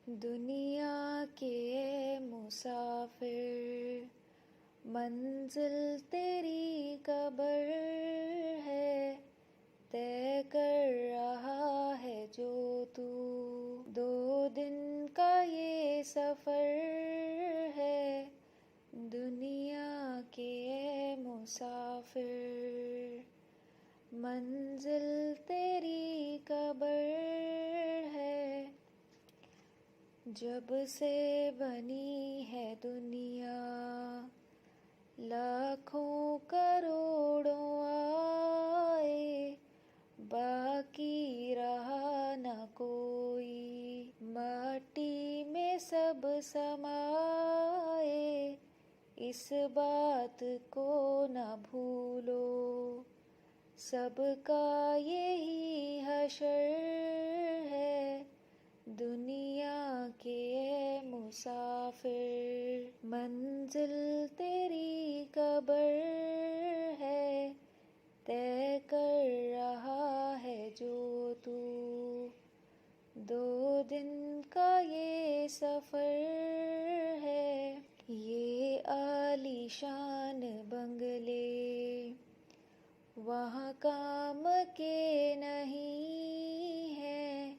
दुनिया के मुसाफिर, मंजिल तेरी कब्र है, तय कर रहा है जो तू। 2 दिन का ये सफर है, दुनिया के मुसाफिर, मंजिल तेरी कब्र है। जब से बनी है दुनिया, लाखों करोड़ों आए, बाकी रहा न कोई, माटी में सब समाए, इस बात को न भूलो, सबका यही हशर है, दुनिया के मुसाफिर, मंजिल तेरी कब्र है, तय कर रहा है जो तू। 2 दिन का ये सफर है, ये आलीशान बंगले वहाँ काम के नहीं है,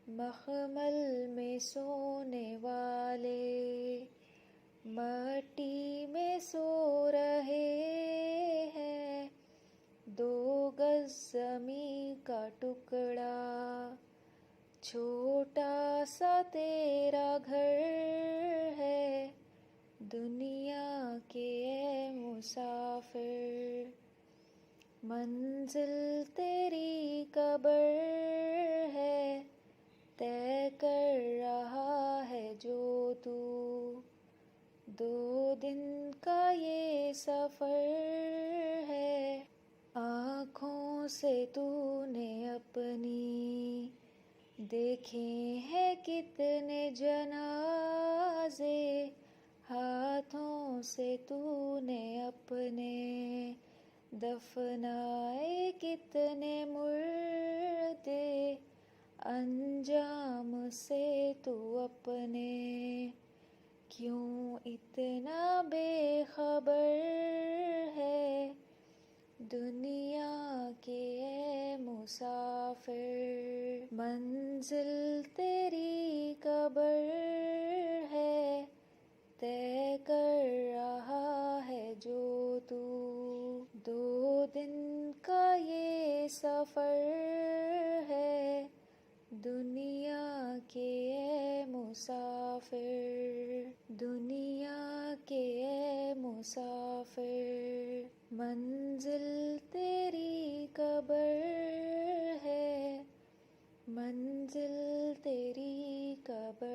मखमल में सोने वाले मट्टी में सो रहे हैं। 2 गज ज़मीं का टुकड़ा, छोटा सा तेरा घर है, दुनिया के मुसाफिर, मंजिल तेरी कब्र है, तय कर रहा है जो तू। 2 दिन का ये सफर है, आँखों से तूने अपनी देखे हैं कितने जनाजे, हाथों से तूने अपने दफनाए कितने मुर्दे, अंजाम से तू अपने क्यों इतना बेखबर है, दुनिया के मुसाफिर, मंजिल तेरी कब्र है, तय कर रहा है जो तू। 2 दिन का ये सफर है, दुनिया के मुसाफिर, दुनिया के मुसाफिर, मंजिल तेरी कब्र है, मंजिल तेरी कब्र